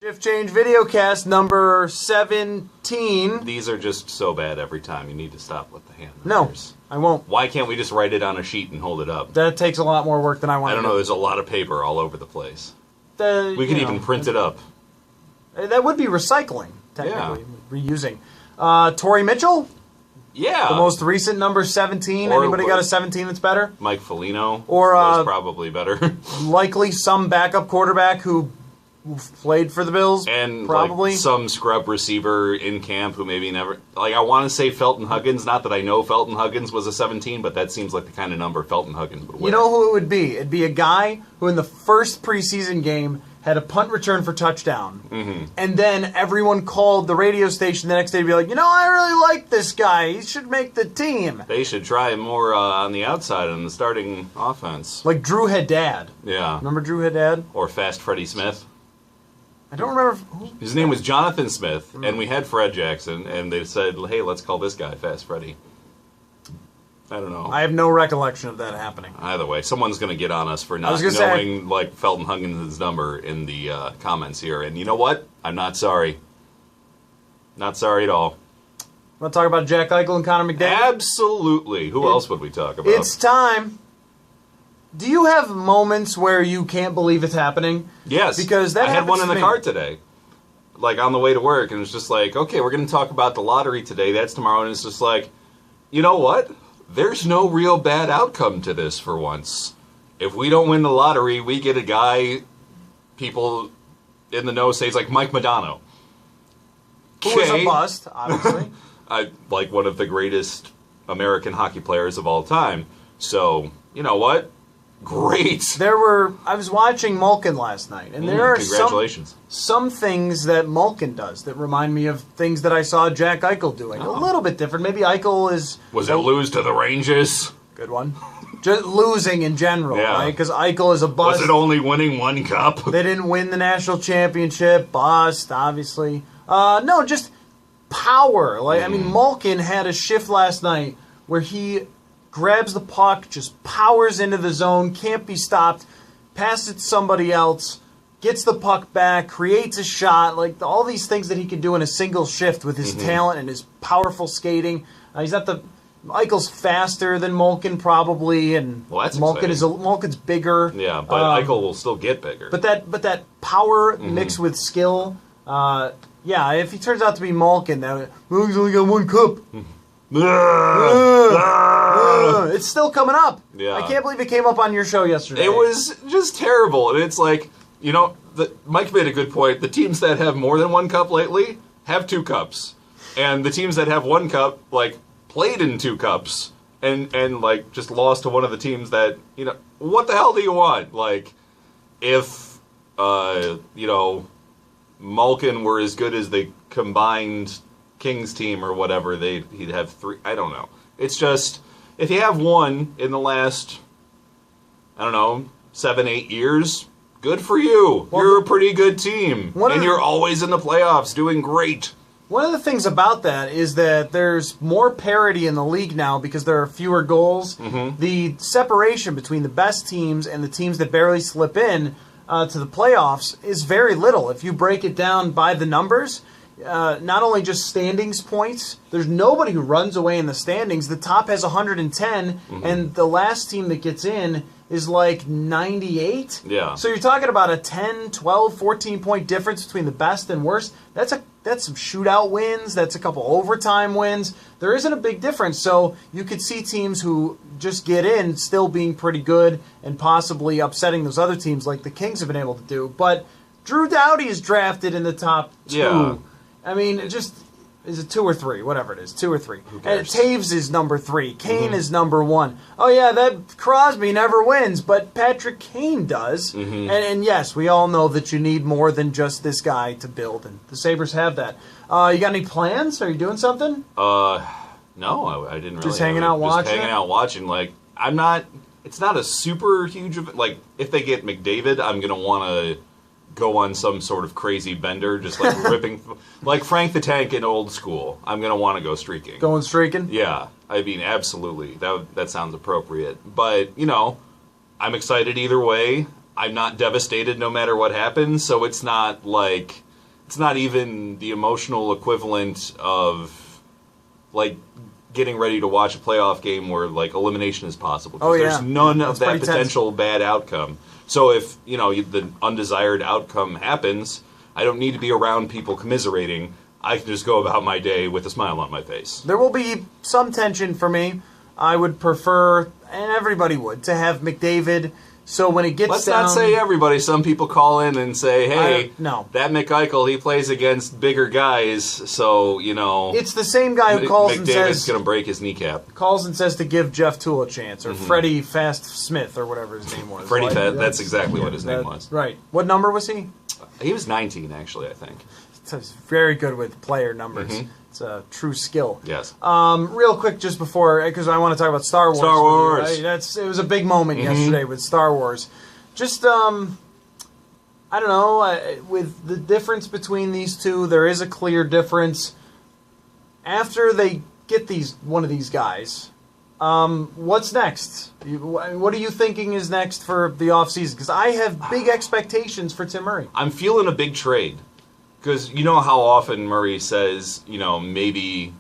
Shift Change Videocast number 17. These are just so bad every time. You need to stop with the hand. No, I won't. Why can't we just write it on a sheet and hold it up? That takes a lot more work than I want to do. I don't know. There's a lot of paper all over the place. We could even print it up. That would be recycling, technically. Yeah. Reusing. Tory Mitchell? Yeah. The most recent number 17. Anybody got a 17 that's better? Mike Foligno was probably better. Likely some backup quarterback who played for the Bills, and probably like some scrub receiver in camp who maybe never. Like I want to say Felton Huggins. Not that I know Felton Huggins was a 17, but that seems like the kind of number Felton Huggins would wear. You know who it would be? It'd be a guy who in the first preseason game had a punt return for touchdown, and then everyone called the radio station the next day to be like, you know, I really like this guy. He should make the team. They should try more on the outside in the starting offense. Like Drew Haddad. Yeah. Remember Drew Haddad? Or Fast Freddie Smith. I don't remember. His name was Jonathan Smith, and we had Fred Jackson, and they said, hey, let's call this guy Fast Freddie. I don't know. I have no recollection of that happening. Either way, someone's going to get on us for not knowing like Felton Huggins' number in the comments here. And you know what? I'm not sorry. Not sorry at all. Want to talk about Jack Eichel and Connor McDavid? Absolutely. Who else would we talk about? It's time. Do you have moments where you can't believe it's happening? Yes. Because that I had one in the me. car today. Like on the way to work, and it's just like, okay, we're going to talk about the lottery today. That's tomorrow. And it's just like, you know what? There's no real bad outcome to this for once. If we don't win the lottery, we get a guy people in the know say it's like Mike Modano. Who is a bust, obviously. Like one of the greatest American hockey players of all time. So, you know what? Great. I was watching Malkin last night, and there are congratulations. some things that Malkin does that remind me of things that I saw Jack Eichel doing. A little bit different. Maybe Eichel is... Was it lose to the Rangers? Good one. Just losing in general, right? Because Eichel is a bust. Was it only winning one cup? They didn't win the national championship. Bust, obviously. No, just power. I mean, Malkin had a shift last night where he grabs the puck, just powers into the zone, can't be stopped, passes it to somebody else, gets the puck back, creates a shot, like all these things that he can do in a single shift with his talent and his powerful skating. Eichel's faster than Malkin probably, and Malkin's bigger. Yeah, but Eichel will still get bigger. But that power mixed with skill, if he turns out to be Malkin, he's only got one cup. It's still coming up. Yeah. I can't believe it came up on your show yesterday. It was just terrible. And it's like, you know, Mike made a good point. The teams that have more than one cup lately have 2 cups. And the teams that have 1 cup, like, played in 2 cups and like, just lost to one of the teams that, you know, what the hell do you want? Like, if, you know, Malkin were as good as the combined Kings team or whatever, he'd have 3. I don't know. It's just, if you have 1 in the last, I don't know, 7-8 years, good for you. Well, you're a pretty good team. And you're always in the playoffs doing great. One of the things about that is that there's more parity in the league now because there are fewer goals. The separation between the best teams and the teams that barely slip in to the playoffs is very little. If you break it down by the numbers, not only just standings points, there's nobody who runs away in the standings. The top has 110, and the last team that gets in is like 98. Yeah. So you're talking about a 10, 12, 14-point difference between the best and worst. That's some shootout wins. That's a couple overtime wins. There isn't a big difference. So you could see teams who just get in still being pretty good and possibly upsetting those other teams like the Kings have been able to do. But Drew Doughty is drafted in the top 2. Yeah. I mean, is it 2 or 3? Whatever it is, 2 or 3. Who cares? And Taves is number 3. Kane is number 1. Oh, yeah, that Crosby never wins, but Patrick Kane does. And yes, we all know that you need more than just this guy to build, and the Sabres have that. You got any plans? Are you doing something? No, I didn't really. Just hanging out watching? Just hanging out watching. Like, I'm not, it's not a super huge, like, if they get McDavid, I'm going to want to go on some sort of crazy bender, just like ripping, like Frank the Tank in old school. I'm going to want to go streaking. Going streaking? Yeah. I mean, absolutely. That sounds appropriate. But, you know, I'm excited either way. I'm not devastated no matter what happens, so it's not like it's not even the emotional equivalent of, like, getting ready to watch a playoff game where, like, elimination is possible. Oh, yeah. There's none of That's that pretty potential bad outcome. So if, the undesired outcome happens, I don't need to be around people commiserating. I can just go about my day with a smile on my face. There will be some tension for me. I would prefer, and everybody would, to have McDavid. So when it gets Let's down... not say everybody. Some people call in and say, hey, no. that McEichel, he plays against bigger guys, so, It's the same guy who calls and McDavid's says... going to break his kneecap. Calls and says to give Jeff Toole a chance, or Freddie Fast Smith, or whatever his name was. Freddie Fast, that's exactly what his name was. Right. What number was he? He was 19, actually, I think. He's very good with player numbers. It's a true skill. Yes. Real quick, just before, because I want to talk about Star Wars. Star Wars. With you, right? It was a big moment yesterday with Star Wars. Just, I don't know, with the difference between these two, there is a clear difference. After they get one of these guys, what's next? What are you thinking is next for the offseason? Because I have big expectations for Tim Murray. I'm feeling a big trade. Because you know how often Murray says, maybe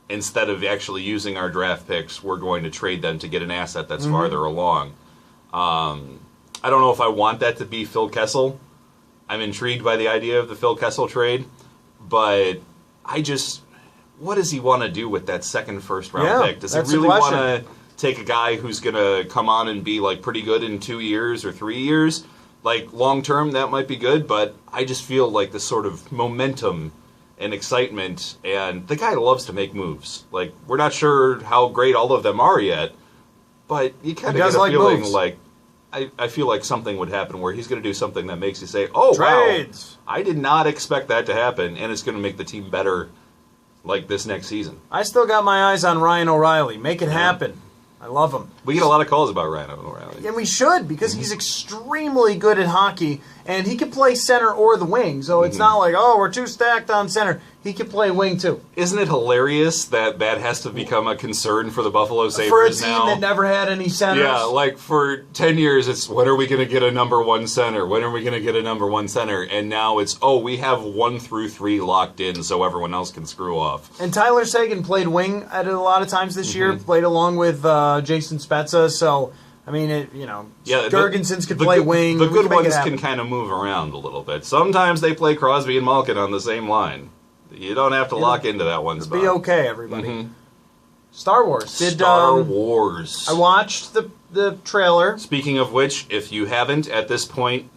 instead of actually using our draft picks, we're going to trade them to get an asset that's farther along. I don't know if I want that to be Phil Kessel. I'm intrigued by the idea of the Phil Kessel trade, but what does he want to do with that second first-round pick? Does he really want to take a guy who's going to come on and be like pretty good in 2 years or 3 years? Like, long-term, that might be good, but I just feel like this sort of momentum and excitement, and the guy loves to make moves. Like, we're not sure how great all of them are yet, but you kind of get a feeling moves. like, I feel like something would happen where he's going to do something that makes you say, oh, Trades. wow, I did not expect that to happen, and it's going to make the team better, like, this next season. I still got my eyes on Ryan O'Reilly. Make it happen. I love him. We get a lot of calls about Ryan O'Reilly. And we should, because he's extremely good at hockey, and he can play center or the wing, so it's not like, we're too stacked on center. He can play wing, too. Isn't it hilarious that has to become a concern for the Buffalo Sabres now? For a team that never had any centers? Yeah, like for 10 years, it's when are we going to get a number one center? When are we going to get a number one center? And now it's, we have 1 through 3 locked in so everyone else can screw off. And Tyler Seguin played wing at a lot of times this year, played along with Jason Spezza, so... I mean, Gergensons could play wing. The good ones can kind of move around a little bit. Sometimes they play Crosby and Malkin on the same line. You don't have to lock into that one spot. Be okay, everybody. Star Wars. Star Wars. I watched the trailer. Speaking of which, if you haven't at this point,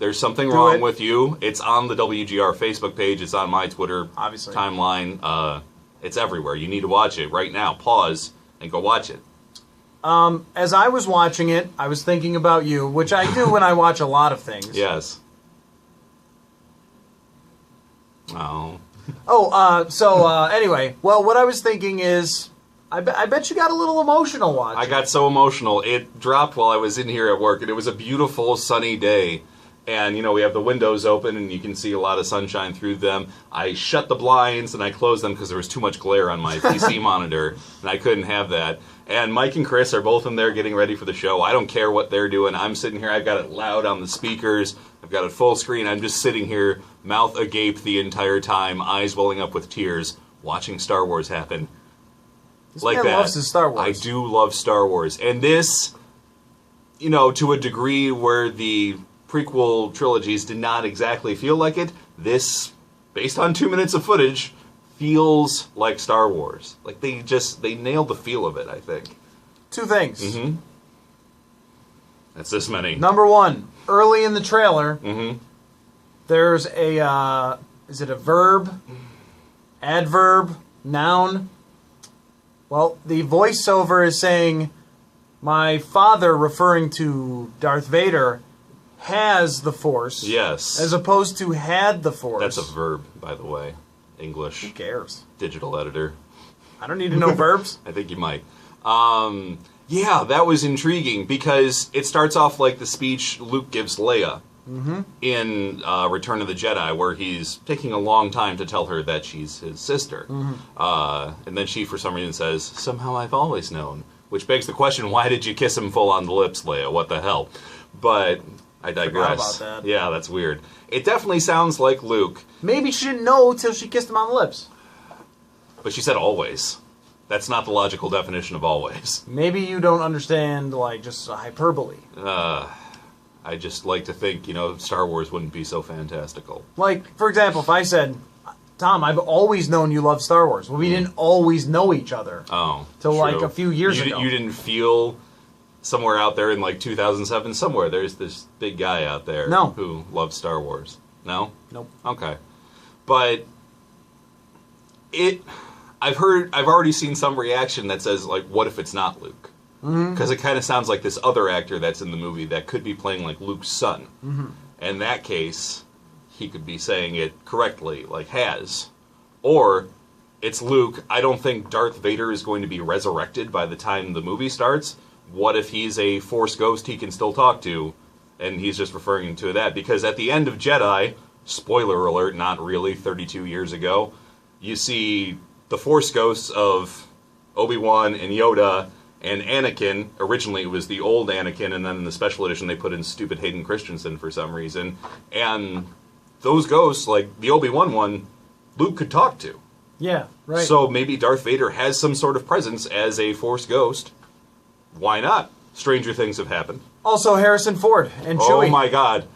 there's something wrong with you. It's on the WGR Facebook page. It's on my Twitter timeline. It's everywhere. You need to watch it right now. Pause and go watch it. As I was watching it, I was thinking about you, which I do when I watch a lot of things. Yes. Oh. Anyway, well, what I was thinking is, I bet you got a little emotional watching. I got so emotional. It dropped while I was in here at work, and it was a beautiful, sunny day. And, we have the windows open, and you can see a lot of sunshine through them. I shut the blinds, and I closed them because there was too much glare on my PC monitor, and I couldn't have that. And Mike and Chris are both in there getting ready for the show. I don't care what they're doing. I'm sitting here. I've got it loud on the speakers. I've got it full screen. I'm just sitting here, mouth agape the entire time, eyes welling up with tears, watching Star Wars happen. This like man that. loves his Star Wars. I do love Star Wars. And this, to a degree where the prequel trilogies did not exactly feel like it, this, based on 2 minutes of footage, feels like Star Wars. Like they nailed the feel of it, I think. 2 things. That's this many. Number 1, early in the trailer, there's a, is it a verb, adverb, noun? Well, the voiceover is saying, my father, referring to Darth Vader, has the Force. Yes. As opposed to had the Force. That's a verb, by the way. English. Who cares? Digital editor. I don't need to know verbs. I think you might. Yeah, that was intriguing because it starts off like the speech Luke gives Leia in Return of the Jedi, where he's taking a long time to tell her that she's his sister. And then she, for some reason, says, somehow I've always known. Which begs the question, why did you kiss him full on the lips, Leia? What the hell? But I digress. Forgot about that. Yeah, that's weird. It definitely sounds like Luke. Maybe she didn't know till she kissed him on the lips. But she said always. That's not the logical definition of always. Maybe you don't understand, like, just hyperbole. I just like to think, Star Wars wouldn't be so fantastical. Like, for example, if I said, Tom, I've always known you love Star Wars. Well, we didn't always know each other. Oh, till true. like a few years ago. You didn't feel somewhere out there in like 2007, somewhere there's this big guy out there who loves Star Wars. No? Nope. Okay. But I've already seen some reaction that says, like, what if it's not Luke? Because it kind of sounds like this other actor that's in the movie that could be playing like Luke's son. In that case, he could be saying it correctly, like has. Or it's Luke. I don't think Darth Vader is going to be resurrected by the time the movie starts. What if he's a Force ghost he can still talk to? And he's just referring to that. Because at the end of Jedi, spoiler alert, not really, 32 years ago, you see the Force ghosts of Obi-Wan and Yoda and Anakin. Originally it was the old Anakin, and then in the special edition they put in stupid Hayden Christensen for some reason. And those ghosts, like the Obi-Wan one, Luke could talk to. Yeah, right. So maybe Darth Vader has some sort of presence as a Force ghost. Why not? Stranger things have happened. Also Harrison Ford and Chewie. Oh my god.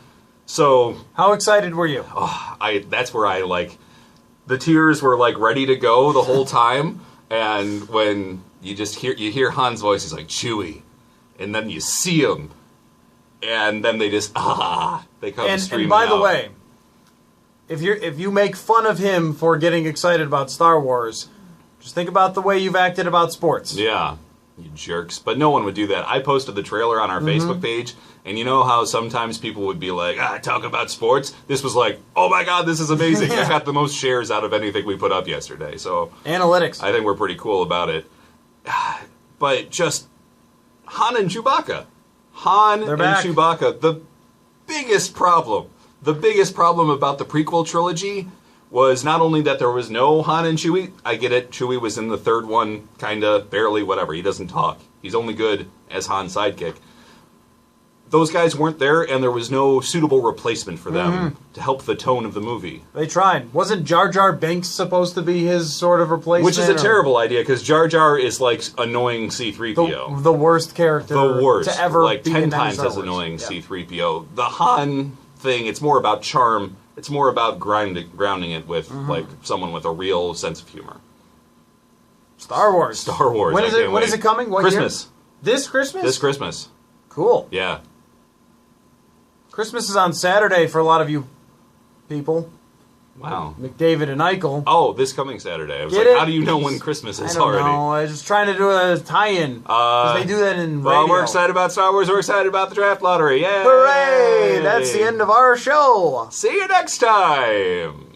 So how excited were you? That's where I like the tears were like ready to go the whole time, and when you hear Han's voice, he's like Chewie, and then you see him, and then they just they come streaming And by the out. way, if you make fun of him for getting excited about Star Wars, just think about the way you've acted about sports. Yeah, you jerks. But no one would do that. I posted the trailer on our Facebook page, and you know how sometimes people would be like, talk about sports? This was like, oh my god, this is amazing. I got the most shares out of anything we put up yesterday. So analytics. I think we're pretty cool about it. But just Han and Chewbacca. They're back. Chewbacca. The biggest problem about the prequel trilogy was not only that there was no Han and Chewie. I get it. Chewie was in the third one, kind of, barely, whatever. He doesn't talk. He's only good as Han's sidekick. Those guys weren't there, and there was no suitable replacement for them to help the tone of the movie. They tried. Wasn't Jar Jar Binks supposed to be his sort of replacement? Which is a terrible idea, because Jar Jar is like annoying C-3PO. The worst character to ever like be 10 in times as annoying C-3PO. The Han thing, it's more about charm. It's more about grounding it with like someone with a real sense of humor. Star Wars. When is it coming? What Christmas. Year? This Christmas? This Christmas. Cool. Yeah. Christmas is on Saturday for a lot of you people. Wow. McDavid and Eichel. Oh, this coming Saturday. I was how do you know when Christmas is already? I don't know. I was just trying to do a tie-in. Because they do that in radio. Well, we're excited about Star Wars. We're excited about the draft lottery. Yay! Hooray! That's the end of our show. See you next time.